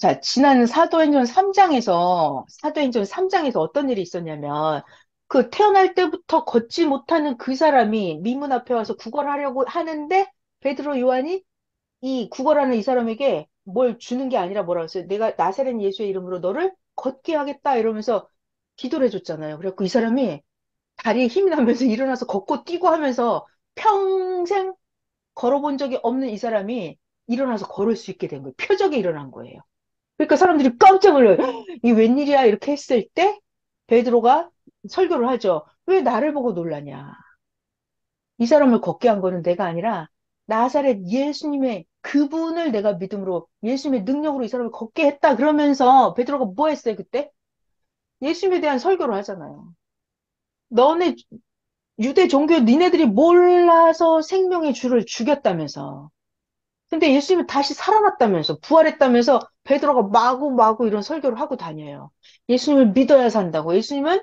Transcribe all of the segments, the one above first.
자, 지난 사도행전 3장에서 어떤 일이 있었냐면, 그 태어날 때부터 걷지 못하는 그 사람이 미문 앞에 와서 구걸하려고 하는데, 베드로 요한이 이 구걸하는 이 사람에게 뭘 주는 게 아니라 뭐라고 했어요? 내가 나사렛 예수의 이름으로 너를 걷게 하겠다 이러면서 기도를 해줬잖아요. 그래갖고 이 사람이 다리에 힘이 나면서 일어나서 걷고 뛰고 하면서 평생 걸어본 적이 없는 이 사람이 일어나서 걸을 수 있게 된 거예요. 표적이 일어난 거예요. 그러니까 사람들이 깜짝 놀라요. 이 웬일이야? 이렇게 했을 때 베드로가 설교를 하죠. 왜 나를 보고 놀라냐? 이 사람을 걷게 한 거는 내가 아니라 나사렛 예수님의 그분을 내가 믿음으로 예수님의 능력으로 이 사람을 걷게 했다. 그러면서 베드로가 뭐 했어요, 그때? 예수님에 대한 설교를 하잖아요. 너네 유대 종교 니네들이 몰라서 생명의 주를 죽였다면서. 근데 예수님이 다시 살아났다면서, 부활했다면서 베드로가 마구마구 이런 설교를 하고 다녀요. 예수님을 믿어야 산다고. 예수님은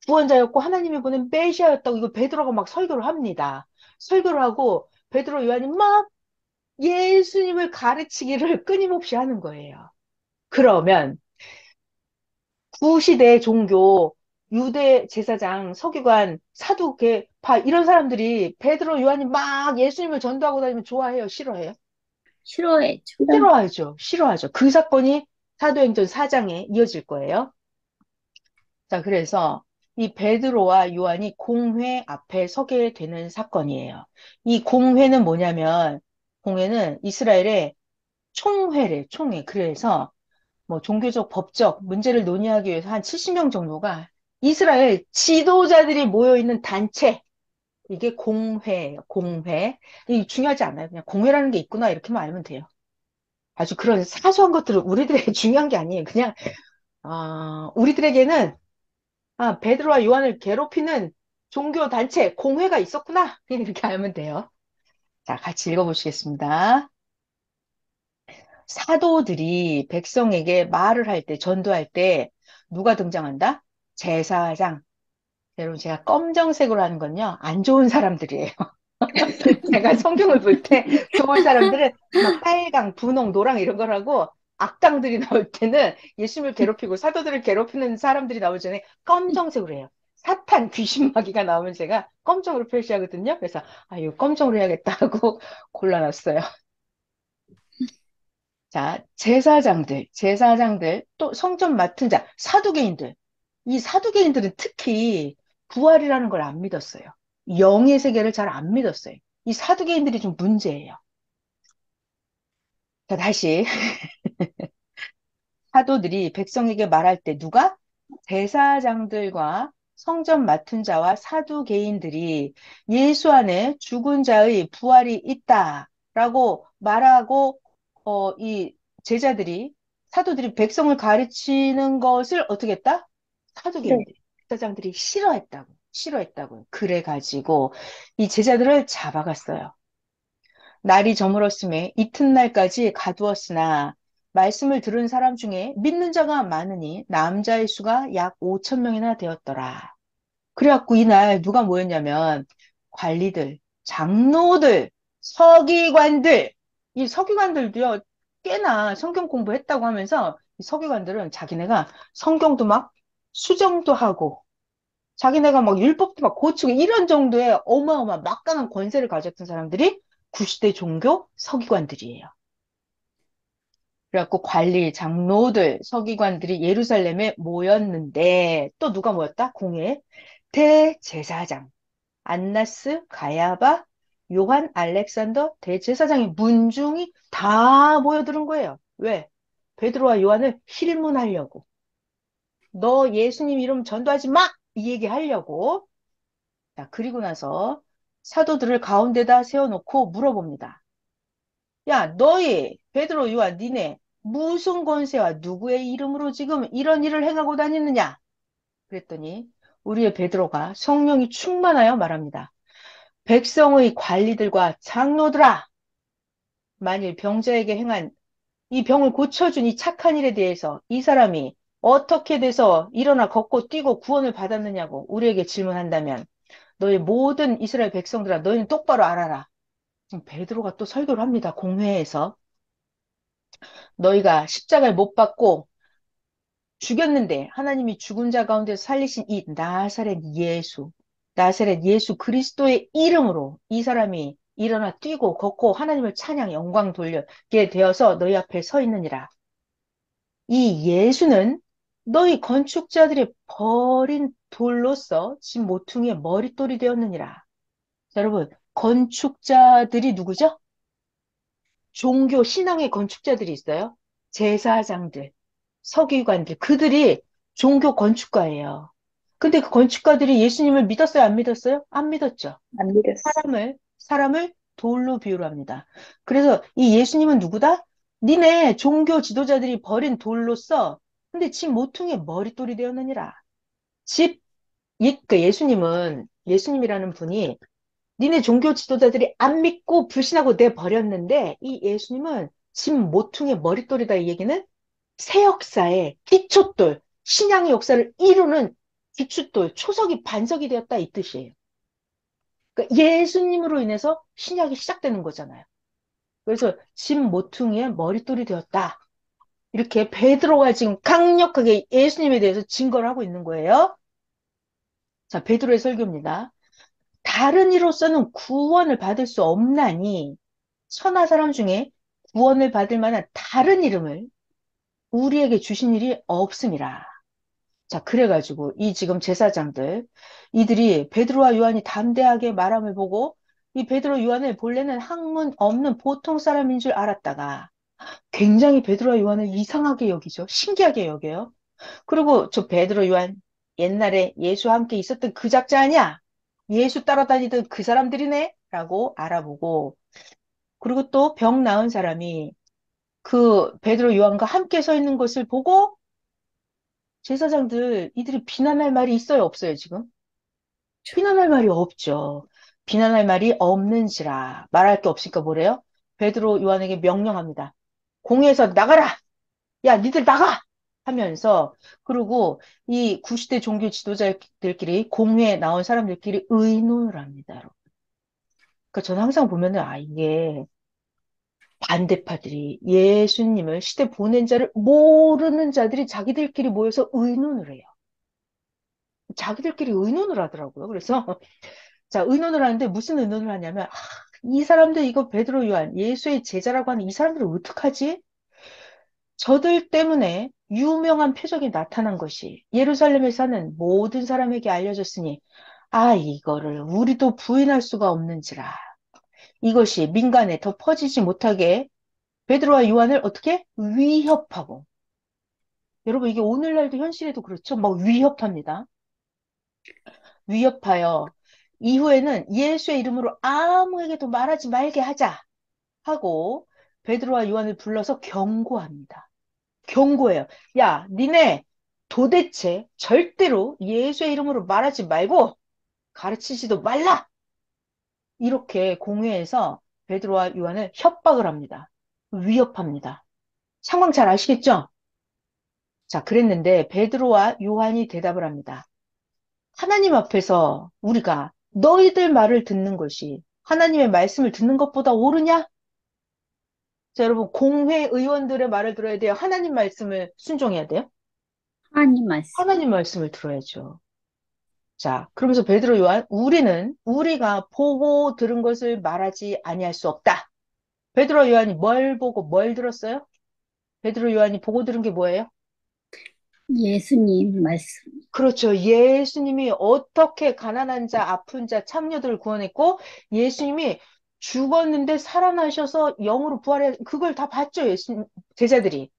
구원자였고 하나님이 보낸 메시아였다고 이거 베드로가 막 설교를 합니다. 설교를 하고 베드로 요한이 막 예수님을 가르치기를 끊임없이 하는 거예요. 그러면 구시대 종교 유대 제사장, 서기관, 사두개파 이런 사람들이 베드로 요한이 막 예수님을 전도하고 다니면 좋아해요, 싫어해요? 싫어했죠. 싫어하죠. 싫어하죠. 그 사건이 사도행전 4장에 이어질 거예요. 자, 그래서 이 베드로와 요한이 공회 앞에 서게 되는 사건이에요. 이 공회는 뭐냐면, 공회는 이스라엘의 총회래, 총회. 그래서 뭐 종교적, 법적 문제를 논의하기 위해서 한 70명 정도가 이스라엘 지도자들이 모여있는 단체. 이게 공회예요, 공회. 이 중요하지 않아요. 그냥 공회라는 게 있구나, 이렇게만 알면 돼요. 아주 그런 사소한 것들은 우리들에게 중요한 게 아니에요. 그냥, 우리들에게는, 베드로와 요한을 괴롭히는 종교 단체, 공회가 있었구나. 그냥 이렇게 알면 돼요. 자, 같이 읽어보시겠습니다. 사도들이 백성에게 말을 할 때, 전도할 때, 누가 등장한다? 제사장. 여러분, 제가 검정색으로 하는 건요, 안 좋은 사람들이에요. 제가 성경을 볼 때 좋은 사람들은 막 빨강, 분홍, 노랑 이런 거라고 악당들이 나올 때는 예수님을 괴롭히고 사도들을 괴롭히는 사람들이 나오기 전에 검정색으로 해요. 사탄, 귀신 마귀가 나오면 제가 검정으로 표시하거든요. 그래서 아, 이거 검정으로 해야겠다 하고 골라놨어요. 자, 제사장들, 또 성전 맡은 자, 사두개인들. 이 사두개인들은 특히 부활이라는 걸 안 믿었어요. 영의 세계를 잘 안 믿었어요. 이 사두개인들이 좀 문제예요. 자, 다시 사도들이 백성에게 말할 때 누가? 대사장들과 성전 맡은 자와 사두개인들이 예수 안에 죽은 자의 부활이 있다라고 말하고 이 제자들이 사도들이 백성을 가르치는 것을 어떻게 했다? 싫어했죠. 사두개인들이 대사장들이 싫어했다고 그래가지고 이 제자들을 잡아갔어요. 날이 저물었음에 이튿날까지 가두었으나 말씀을 들은 사람 중에 믿는 자가 많으니 남자의 수가 약 5천 명이나 되었더라. 그래갖고 이날 누가 모였냐면 관리들, 장로들, 서기관들, 이 서기관들도요 꽤나 성경 공부했다고 하면서 이 서기관들은 자기네가 성경도 막 수정도 하고 자기네가 막 율법도 막 고치고 이런 정도의 어마어마한 막강한 권세를 가졌던 사람들이 구시대 종교 서기관들이에요. 그래갖고 관리, 장로들, 서기관들이 예루살렘에 모였는데 또 누가 모였다? 공회 대제사장, 안나스, 가야바, 요한, 알렉산더 대제사장의 문중이 다 모여드는 거예요. 왜? 베드로와 요한을 실문하려고. 너 예수님 이름 전도하지 마! 이 얘기 하려고. 자, 그리고 나서 사도들을 가운데다 세워놓고 물어봅니다. 야, 너희, 베드로, 요한, 니네 무슨 권세와 누구의 이름으로 지금 이런 일을 행하고 다니느냐? 그랬더니 우리의 베드로가 성령이 충만하여 말합니다. 백성의 관리들과 장로들아, 만일 병자에게 행한 이 병을 고쳐준 이 착한 일에 대해서 이 사람이 어떻게 돼서 일어나 걷고 뛰고 구원을 받았느냐고 우리에게 질문한다면 너희 모든 이스라엘 백성들아, 너희는 똑바로 알아라. 지금 베드로가 또 설교를 합니다. 공회에서. 너희가 십자가에 못 박고 죽였는데 하나님이 죽은 자 가운데서 살리신 이 나사렛 예수 그리스도의 이름으로 이 사람이 일어나 뛰고 걷고 하나님을 찬양 영광 돌리게 되어서 너희 앞에 서 있느니라. 이 예수는 너희 건축자들이 버린 돌로서 집 모퉁이의 머릿돌이 되었느니라. 자, 여러분, 건축자들이 누구죠? 종교, 신앙의 건축자들이 있어요. 제사장들, 서기관들, 그들이 종교 건축가예요. 근데 그 건축가들이 예수님을 믿었어요? 안 믿었어요? 안 믿었죠. 안 믿었어. 사람을 돌로 비유를 합니다. 그래서 이 예수님은 누구다? 니네 종교 지도자들이 버린 돌로서 근데 집 모퉁이의 머릿돌이 되었느니라. 집, 그 예수님이라는 분이 니네 종교 지도자들이 안 믿고 불신하고 내버렸는데 이 예수님은 집 모퉁이의 머릿돌이다 이 얘기는 새 역사의 기초돌, 신앙의 역사를 이루는 기초돌, 초석이 반석이 되었다 이 뜻이에요. 그러니까 예수님으로 인해서 신약이 시작되는 거잖아요. 그래서 집 모퉁이의 머릿돌이 되었다. 이렇게 베드로가 지금 강력하게 예수님에 대해서 증거를 하고 있는 거예요. 자, 베드로의 설교입니다. 다른 이로서는 구원을 받을 수 없나니 천하 사람 중에 구원을 받을 만한 다른 이름을 우리에게 주신 일이 없음이라. 자, 그래가지고 이 지금 제사장들 이들이 베드로와 요한이 담대하게 말함을 보고 이 베드로 요한을 본래는 학문 없는 보통 사람인 줄 알았다가 굉장히 베드로와 요한을 이상하게 여기죠. 신기하게 여겨요. 그리고 저 베드로 요한 옛날에 예수와 함께 있었던 그 작자 아니야? 예수 따라다니던 그 사람들이네? 라고 알아보고 그리고 또 병 나은 사람이 그 베드로 요한과 함께 서 있는 것을 보고 제사장들 이들이 비난할 말이 있어요, 없어요, 지금? 비난할 말이 없죠. 비난할 말이 없는지라 말할 게 없으니까 뭐래요? 베드로 요한에게 명령합니다. 공회에서 나가라! 야, 니들 나가! 하면서 그리고 이 구시대 종교 지도자들끼리 공회에 나온 사람들끼리 의논을 합니다, 여러분. 그러니까 저는 항상 보면은 이게 반대파들이 예수님을 시대 보낸 자를 모르는 자들이 자기들끼리 모여서 의논을 해요. 자기들끼리 의논을 하더라고요. 그래서 자, 의논을 하는데 무슨 의논을 하냐면 이 사람들 이거 베드로 요한 예수의 제자라고 하는 이 사람들을 어떡하지? 저들 때문에 유명한 표적이 나타난 것이 예루살렘에 사는 모든 사람에게 알려졌으니 이거를 우리도 부인할 수가 없는지라. 이것이 민간에 더 퍼지지 못하게 베드로와 요한을 어떻게 위협하고 여러분 이게 오늘날도 현실에도 그렇죠. 막 위협합니다. 위협하여 이후에는 예수의 이름으로 아무에게도 말하지 말게 하자 하고 베드로와 요한을 불러서 경고합니다. 경고해요. 야, 니네 도대체 절대로 예수의 이름으로 말하지 말고 가르치지도 말라. 이렇게 공회에서 베드로와 요한을 협박을 합니다. 위협합니다. 상황 잘 아시겠죠? 자, 그랬는데 베드로와 요한이 대답을 합니다. 하나님 앞에서 우리가 너희들 말을 듣는 것이 하나님의 말씀을 듣는 것보다 옳으냐? 자, 여러분, 공회 의원들의 말을 들어야 돼요. 하나님 말씀을 순종해야 돼요. 하나님 말씀. 하나님 말씀을 들어야죠. 자, 그러면서 베드로 요한, 우리가 보고 들은 것을 말하지 아니할 수 없다. 베드로 요한이 뭘 보고 뭘 들었어요? 베드로 요한이 보고 들은 게 뭐예요? 예수님 말씀. 그렇죠. 예수님이 어떻게 가난한 자, 아픈 자, 참녀들을 구원했고, 예수님이 죽었는데 살아나셔서 영으로 부활해, 그걸 다 봤죠, 제자들이.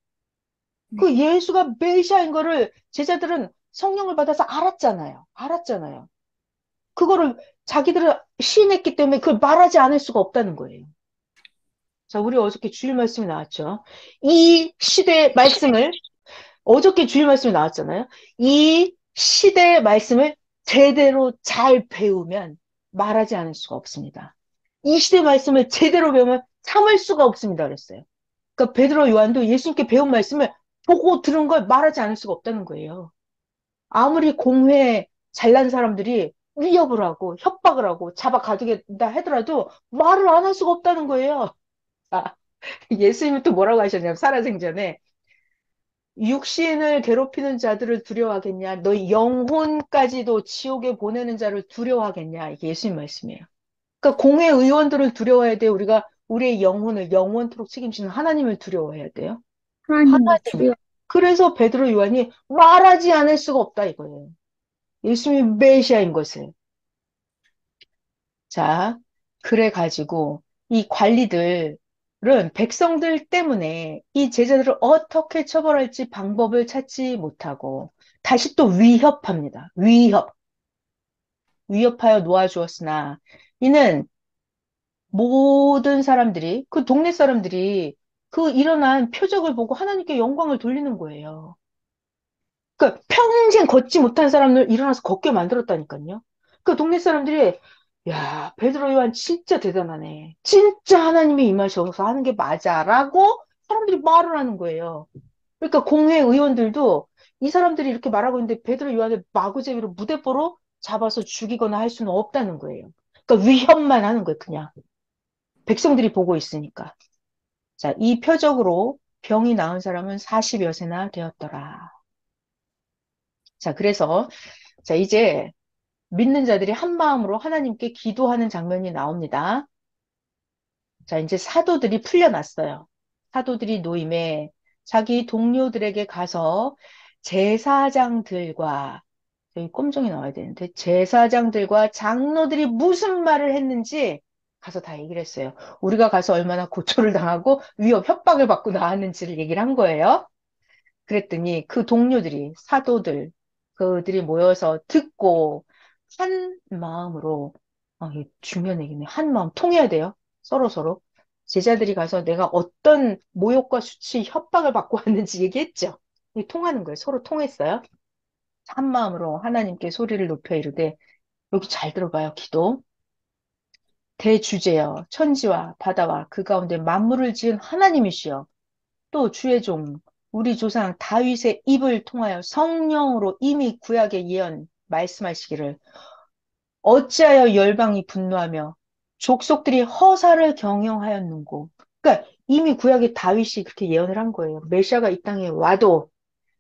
그 네. 예수가 메시아인 거를 제자들은 성령을 받아서 알았잖아요. 알았잖아요. 그거를 자기들은 시인했기 때문에 그걸 말하지 않을 수가 없다는 거예요. 자, 우리 어저께 주일 말씀이 나왔죠. 이 시대의 말씀을, 어저께 주일 말씀이 나왔잖아요. 이 시대의 말씀을 제대로 잘 배우면 말하지 않을 수가 없습니다. 이 시대 말씀을 제대로 배우면 참을 수가 없습니다. 그랬어요. 그러니까 베드로 요한도 예수님께 배운 말씀을 보고 들은 걸 말하지 않을 수가 없다는 거예요. 아무리 공회에 잘난 사람들이 위협을 하고 협박을 하고 잡아 가두겠다 하더라도 말을 안 할 수가 없다는 거예요. 자, 예수님은 또 뭐라고 하셨냐면, 살아생전에, 육신을 괴롭히는 자들을 두려워하겠냐? 너희 영혼까지도 지옥에 보내는 자를 두려워하겠냐? 이게 예수님 말씀이에요. 그러니까 공회 의원들을 두려워해야 돼요. 우리가 우리의 영혼을 영원토록 책임지는 하나님을 두려워해야 돼요. 하나님을 하나님을. 두려워. 그래서 베드로 요한이 말하지 않을 수가 없다 이거예요. 예수님이 메시아인 것을. 자, 그래가지고 이 관리들은 백성들 때문에 이 제자들을 어떻게 처벌할지 방법을 찾지 못하고 다시 또 위협합니다. 위협하여 놓아주었으나 이는 모든 사람들이 그 동네 사람들이 그 일어난 표적을 보고 하나님께 영광을 돌리는 거예요. 그러니까 평생 걷지 못한 사람을 일어나서 걷게 만들었다니까요. 그 동네 사람들이 야, 베드로 요한 진짜 대단하네. 진짜 하나님이 임하셔서 하는 게 맞아라고 사람들이 말을 하는 거예요. 그러니까 공회 의원들도 이 사람들이 이렇게 말하고 있는데 베드로 요한을 마구제비로 무대뽀로 잡아서 죽이거나 할 수는 없다는 거예요. 그러니까 위협만 하는 거예요, 그냥. 백성들이 보고 있으니까. 자, 이 표적으로 병이 나은 사람은 40여 세나 되었더라. 자, 그래서 자, 이제 믿는 자들이 한 마음으로 하나님께 기도하는 장면이 나옵니다. 자, 이제 사도들이 풀려났어요. 사도들이 노임에 자기 동료들에게 가서 제사장들과, 여기 꼼종이 나와야 되는데, 제사장들과 장로들이 무슨 말을 했는지 가서 다 얘기를 했어요. 우리가 가서 얼마나 고초를 당하고 위협, 협박을 받고 나왔는지를 얘기를 한 거예요. 그랬더니 그 동료들이, 사도들, 그들이 모여서 듣고 한 마음으로, 이게 중요한 얘기네. 한 마음 통해야 돼요. 서로. 제자들이 가서 내가 어떤 모욕과 수치, 협박을 받고 왔는지 얘기했죠. 이 통하는 거예요. 서로 통했어요. 한 마음으로 하나님께 소리를 높여 이르되, 여기 잘 들어봐요. 기도. 대주제여, 천지와 바다와 그 가운데 만물을 지은 하나님이시여. 또 주의 종 우리 조상 다윗의 입을 통하여 성령으로 이미 구약의 예언 말씀하시기를 어찌하여 열방이 분노하며 족속들이 허사를 경영하였는고. 그러니까 이미 구약의 다윗이 그렇게 예언을 한 거예요. 메시아가 이 땅에 와도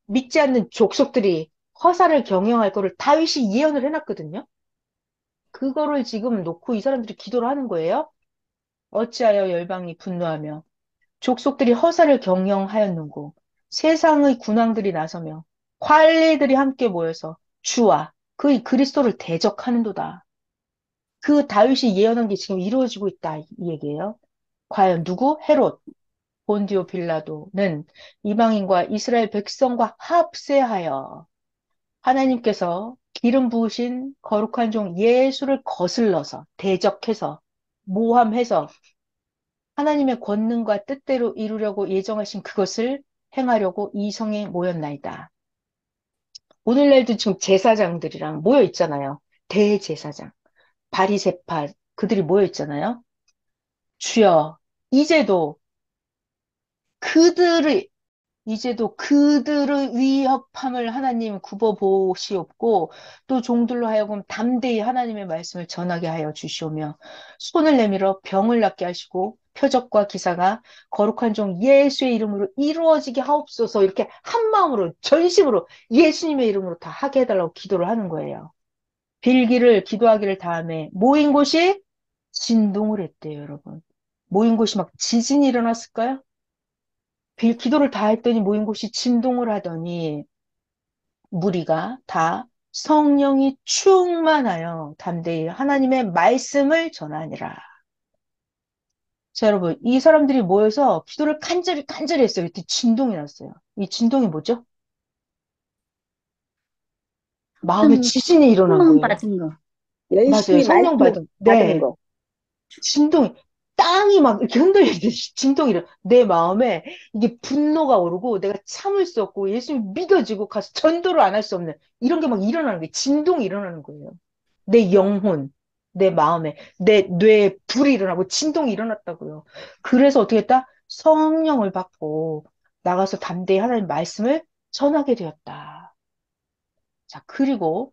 믿지 않는 족속들이 허사를 경영할 거를 다윗이 예언을 해놨거든요. 그거를 지금 놓고 이 사람들이 기도를 하는 거예요. 어찌하여 열방이 분노하며 족속들이 허사를 경영하였는고 세상의 군왕들이 나서며 관리들이 함께 모여서 주와 그의 그리스도를 대적하는도다. 그 다윗이 예언한 게 지금 이루어지고 있다 이 얘기예요. 과연 누구? 헤롯, 본디오 빌라도는 이방인과 이스라엘 백성과 합세하여 하나님께서 기름 부으신 거룩한 종 예수를 거슬러서 대적해서 모함해서 하나님의 권능과 뜻대로 이루려고 예정하신 그것을 행하려고 이 성에 모였나이다. 오늘날도 지금 제사장들이랑 모여 있잖아요. 대제사장, 바리새파 그들이 모여 있잖아요. 주여, 이제도 그들의 이제도 그들의 위협함을 하나님 굽어보시옵고 또 종들로 하여금 담대히 하나님의 말씀을 전하게 하여 주시오며 손을 내밀어 병을 낫게 하시고 표적과 기사가 거룩한 종 예수의 이름으로 이루어지게 하옵소서 이렇게 한 마음으로 전심으로 예수님의 이름으로 다 하게 해달라고 기도를 하는 거예요. 빌기를 기도하기를 다음에 모인 곳이 진동을 했대요, 여러분. 모인 곳이 막 지진이 일어났을까요? 기도를 다 했더니 모인 곳이 진동을 하더니 무리가 다 성령이 충만하여 담대히 하나님의 말씀을 전하니라. 자, 여러분, 이 사람들이 모여서 기도를 간절히 했어요. 이때 진동이 났어요. 이 진동이 뭐죠? 마음에 지진이 일어난 소망 거예요. 받은 거. 맞아요. 열심히 성령 말씀 받은. 받은 네. 거. 진동이, 땅이 막 이렇게 흔들리듯이 진동이 일어. 내 마음에 이게 분노가 오르고 내가 참을 수 없고 예수님 믿어지고 가서 전도를 안 할 수 없는 이런 게 막 일어나는 거예요. 진동이 일어나는 거예요. 내 영혼, 내 마음에, 내 뇌에 불이 일어나고 진동이 일어났다고요. 그래서 어떻게 했다? 성령을 받고 나가서 담대히 하나님 말씀을 전하게 되었다. 자, 그리고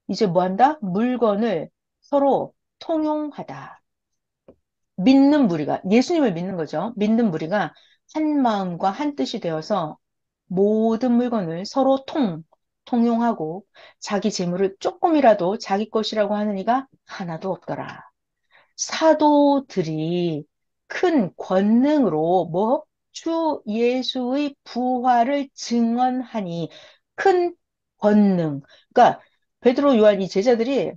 이제 뭐 한다? 물건을 서로 통용하다. 믿는 무리가, 예수님을 믿는 거죠. 믿는 무리가 한 마음과 한 뜻이 되어서 모든 물건을 서로 통용하고 자기 재물을 조금이라도 자기 것이라고 하는 이가 하나도 없더라. 사도들이 큰 권능으로 뭐? 주 예수의 부활을 증언하니 큰 권능. 그러니까 베드로 요한 이 제자들이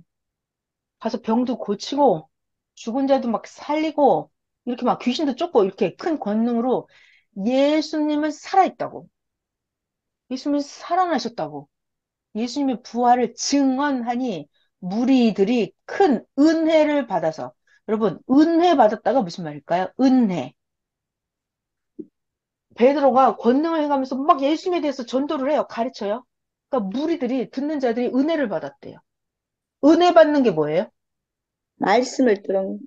가서 병도 고치고 죽은 자도 막 살리고 이렇게 막 귀신도 쫓고 이렇게 큰 권능으로 예수님은 살아있다고. 예수님은 살아나셨다고. 예수님의 부활을 증언하니 무리들이 큰 은혜를 받아서 여러분 은혜 받았다가 무슨 말일까요? 은혜. 베드로가 권능을 행하면서 막 예수님에 대해서 전도를 해요. 가르쳐요. 그러니까 무리들이 듣는 자들이 은혜를 받았대요. 은혜 받는 게 뭐예요? 말씀을 제대로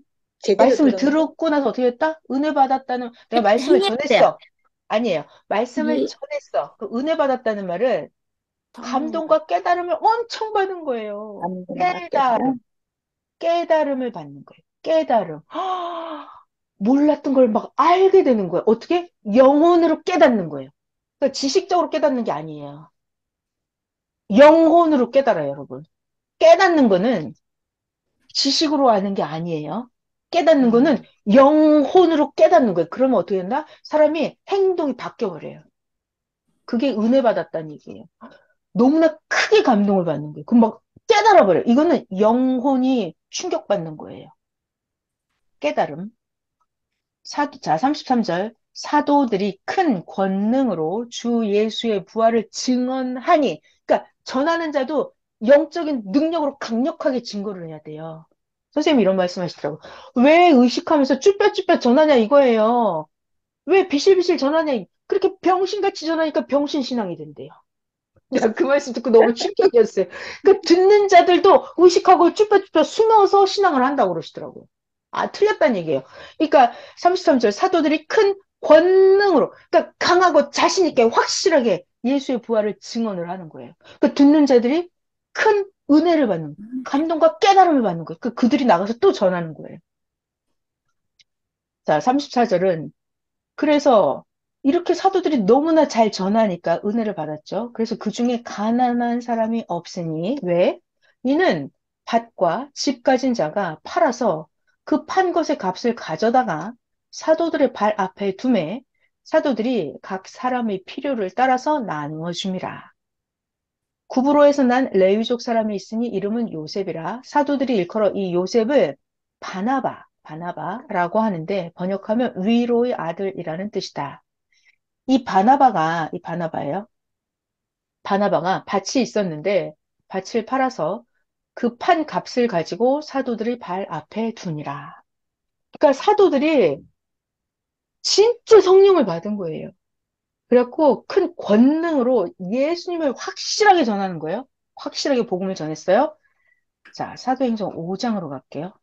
말씀을 들으면 들었고 나서 어떻게 됐다? 은혜 받았다는 내가 말씀을 행해야 돼. 전했어. 아니에요. 말씀을 이 전했어. 그 은혜 받았다는 말은 성령과 감동과 깨달음을 엄청 받은 거예요. 감동과 깨달음. 깨달음. 깨달음을 받는 거예요. 깨달음. 몰랐던 걸 막 알게 되는 거예요. 어떻게? 영혼으로 깨닫는 거예요. 그러니까 지식적으로 깨닫는 게 아니에요. 영혼으로 깨달아요, 여러분. 깨닫는 거는 지식으로 아는 게 아니에요. 깨닫는 거는 음, 영혼으로 깨닫는 거예요. 그러면 어떻게 된다? 사람이 행동이 바뀌어버려요. 그게 은혜 받았다는 얘기예요. 너무나 크게 감동을 받는 거예요. 그럼 막 깨달아버려요. 이거는 영혼이 충격받는 거예요. 깨달음. 자, 33절. 사도들이 큰 권능으로 주 예수의 부활을 증언하니, 그러니까 전하는 자도 영적인 능력으로 강력하게 증거를 해야 돼요. 선생님이 이런 말씀 하시더라고요. 왜 의식하면서 쭈뼛쭈뼛 전하냐 이거예요. 왜 비실비실 전하냐. 그렇게 병신같이 전하니까 병신신앙이 된대요. 야, 그 말씀 듣고 너무 충격이었어요. 그 듣는 자들도 의식하고 쭈뼛쭈뼛 숨어서 신앙을 한다고 그러시더라고요. 아, 틀렸다는 얘기예요. 그러니까 33절 사도들이 큰 권능으로, 그러니까 강하고 자신 있게 확실하게 예수의 부활을 증언을 하는 거예요. 그 듣는 자들이 큰 은혜를 받는 거예요. 감동과 깨달음을 받는 거예요. 그들이 나가서 또 전하는 거예요. 자, 34절은 그래서 이렇게 사도들이 너무나 잘 전하니까 은혜를 받았죠. 그래서 그 중에 가난한 사람이 없으니, 왜? 이는 밭과 집 가진 자가 팔아서 그 판 것의 값을 가져다가 사도들의 발 앞에 두매 사도들이 각 사람의 필요를 따라서 나누어 줌이라. 구브로에서 난 레위족 사람이 있으니 이름은 요셉이라. 사도들이 일컬어 이 요셉을 바나바라고 하는데 번역하면 위로의 아들이라는 뜻이다. 이 바나바예요. 바나바가 밭이 있었는데 밭을 팔아서 그 판 값을 가지고 사도들의 발 앞에 두니라. 그러니까 사도들이 진짜 성령을 받은 거예요. 그래갖고 큰 권능으로 예수님을 확실하게 전하는 거예요. 확실하게 복음을 전했어요. 자, 사도행전 5장으로 갈게요.